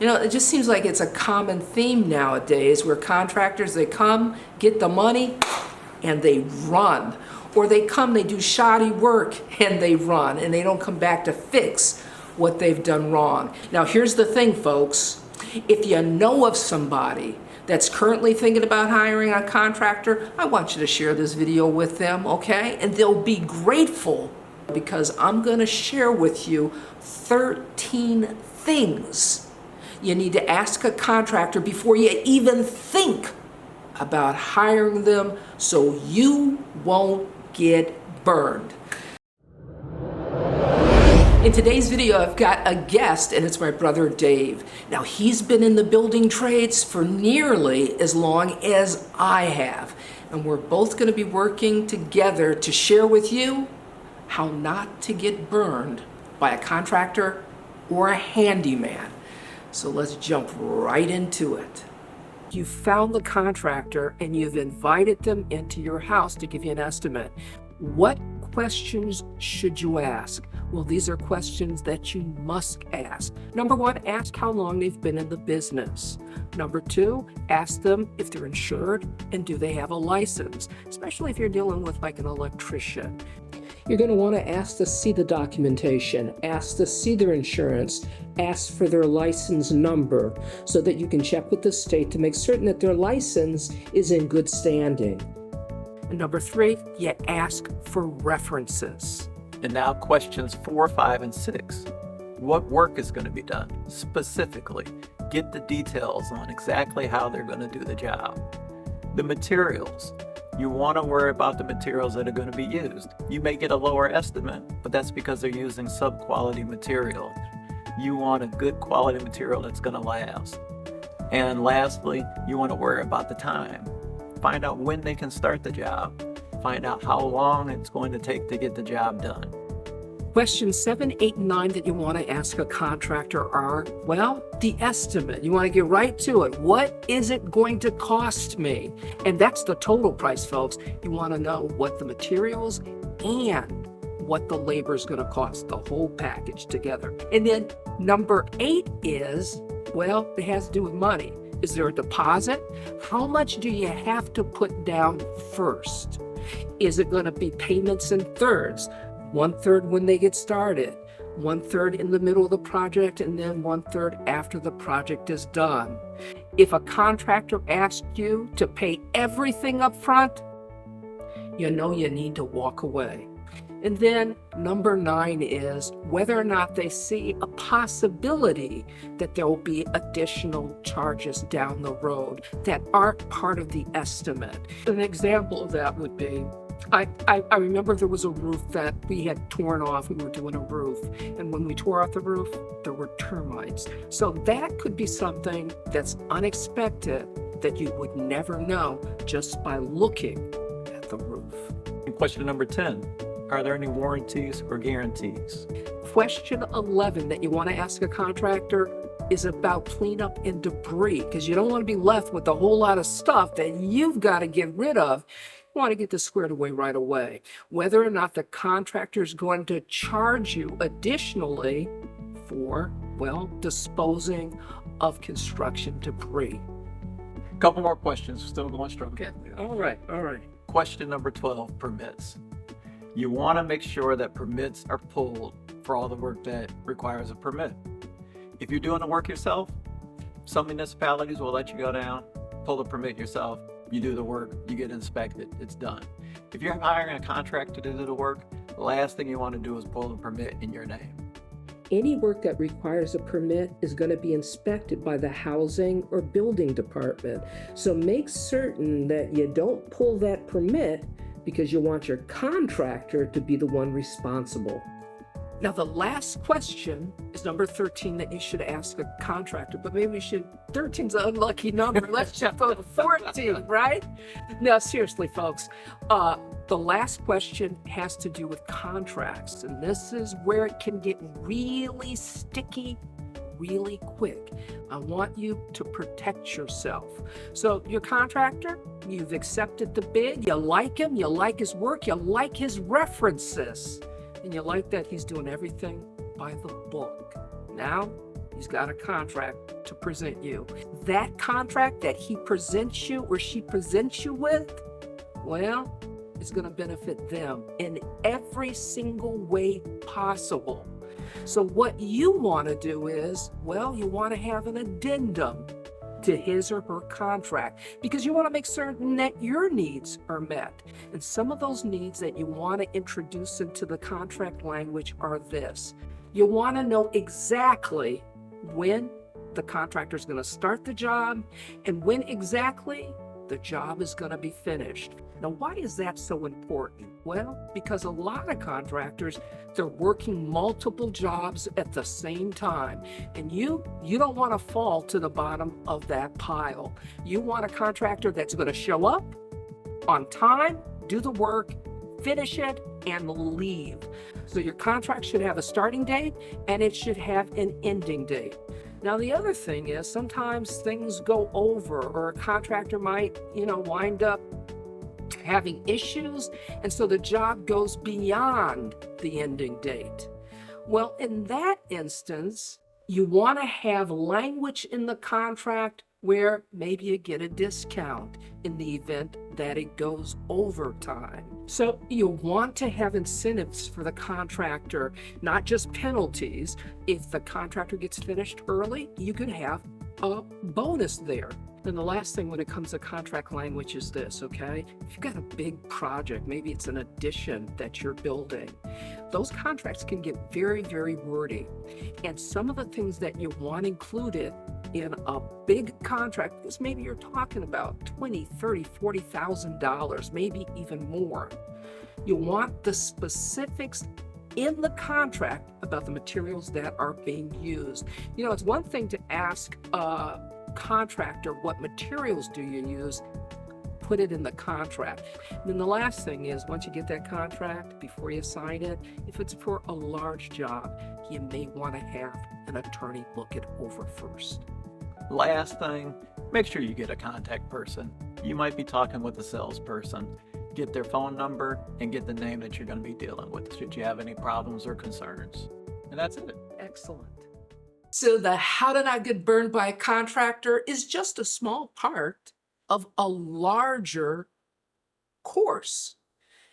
You know, it just seems like it's a common theme nowadays where contractors, they come, get the money, and they run. Or they come, they do shoddy work, and they run, and they don't come back to fix what they've done wrong. Now, here's the thing, folks. If you know of somebody that's currently thinking about hiring a contractor, I want you to share this video with them, okay? And they'll be grateful because I'm gonna share with you 13 things you need to ask a contractor before you even think about hiring them so you won't get burned. In today's video, I've got a guest, and it's my brother Dave. Now, he's been in the building trades for nearly as long as I have, and we're both going to be working together to share with you how not to get burned by a contractor or a handyman. So let's jump right into it. You found the contractor and you've invited them into your house to give you an estimate. What questions should you ask? Well, these are questions that you must ask. Number one, ask how long they've been in the business. Number two, ask them if they're insured and do they have a license, especially if you're dealing with like an electrician. You're going to want to ask to see the documentation, ask to see their insurance, ask for their license number so that you can check with the state to make certain that their license is in good standing. And number three, you ask for references. And now questions 4, 5, and 6. What work is going to be done? Specifically, get the details on exactly how they're going to do the job. The materials. You want to worry about the materials that are going to be used. You may get a lower estimate, but that's because they're using sub-quality material. You want a good quality material that's going to last. And lastly, you want to worry about the time. Find out when they can start the job. Find out how long it's going to take to get the job done. Questions 7, 8, and 9 that you want to ask a contractor are, well, the estimate. You want to get right to it. What is it going to cost me? And that's the total price, folks. You want to know what the materials and what the labor is going to cost, the whole package together. And then number 8 is, well, it has to do with money. Is there a deposit? How much do you have to put down first? Is it going to be payments in thirds? 1/3 when they get started, 1/3 in the middle of the project, and then 1/3 after the project is done. If a contractor asks you to pay everything up front, you know you need to walk away. And then number 9 is whether or not they see a possibility that there will be additional charges down the road that aren't part of the estimate. An example of that would be, I remember there was a roof that we had torn off. We were doing a roof, and when we tore off the roof, there were termites. So that could be something that's unexpected that you would never know just by looking at the roof. And question number 10, are there any warranties or guarantees? Question 11 that you want to ask a contractor is about cleanup and debris, because you don't want to be left with a whole lot of stuff that you've got to get rid of. You want to get this squared away right away. Whether or not the contractor is going to charge you additionally for, well, disposing of construction debris. Couple more questions, still going strong. Okay. All right. Question number 12, permits. You want to make sure that permits are pulled for all the work that requires a permit. If you're doing the work yourself, some municipalities will let you go down, pull the permit yourself, you do the work, you get inspected, it's done. If you're hiring a contractor to do the work, the last thing you want to do is pull the permit in your name. Any work that requires a permit is going to be inspected by the housing or building department. So make certain that you don't pull that permit because you want your contractor to be the one responsible. Now, the last question is number 13 that you should ask a contractor, but maybe 13's an unlucky number. Let's just go to 14, right? Now, seriously, folks, the last question has to do with contracts, and this is where it can get really sticky really quick. I want you to protect yourself. So your contractor, you've accepted the bid, you like him, you like his work, you like his references, and you like that he's doing everything by the book. Now, He's got a contract to present you. That contract that he presents you or she presents you with, well, it's going to benefit them in every single way possible. So what you want to do is, well, you want to have an addendum to his or her contract because you want to make certain that your needs are met. And some of those needs that you want to introduce into the contract language are this. You want to know exactly when the contractor is going to start the job and when exactly the job is going to be finished. Now, why is that so important? Well, because a lot of contractors, they're working multiple jobs at the same time. And you don't want to fall to the bottom of that pile. You want a contractor that's going to show up on time, do the work, finish it, and leave. So your contract should have a starting date and it should have an ending date. Now, the other thing is sometimes things go over or a contractor might, wind up having issues, and so the job goes beyond the ending date. Well, in that instance, you want to have language in the contract where maybe you get a discount in the event that it goes over time. So you want to have incentives for the contractor, not just penalties. If the contractor gets finished early, you can have a bonus there. And the last thing when it comes to contract language is this, okay? If you've got a big project, maybe it's an addition that you're building, those contracts can get very, very wordy. And some of the things that you want included in a big contract, because maybe you're talking about $20,000, $30,000, $40,000, maybe even more. You want the specifics in the contract about the materials that are being used. It's one thing to ask a contractor, what materials do you use? Put it in the contract. And then the last thing is, once you get that contract, before you sign it, if it's for a large job, you may want to have an attorney look it over first. Last thing, make sure you get a contact person. You might be talking with a salesperson. Get their phone number and get the name that you're going to be dealing with should you have any problems or concerns. And that's it. Excellent. So the how to not get burned by a contractor is just a small part of a larger course.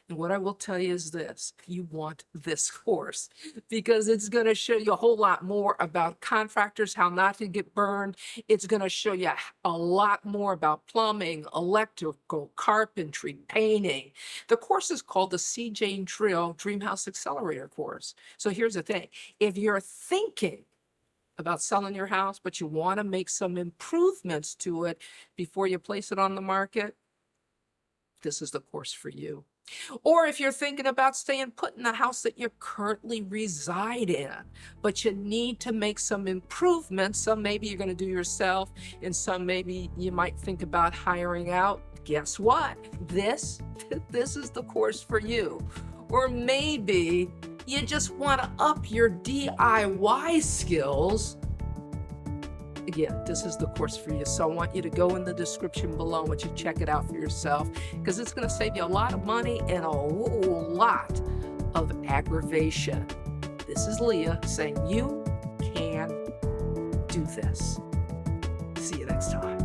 And what I will tell you is this, you want this course because it's going to show you a whole lot more about contractors, how not to get burned. It's going to show you a lot more about plumbing, electrical, carpentry, painting. The course is called the seejanedrill Dreamhouse Accelerator course. So here's the thing. If you're thinking about selling your house, but you want to make some improvements to it before you place it on the market, this is the course for you. Or if you're thinking about staying put in the house that you currently reside in, but you need to make some improvements, some maybe you're going to do yourself, and some maybe you might think about hiring out, guess what? This is the course for you. Or maybe you just want to up your DIY skills. Again, this is the course for you. So I want you to go in the description below and you check it out for yourself because it's going to save you a lot of money and a whole lot of aggravation. This is Leah saying you can do this. See you next time.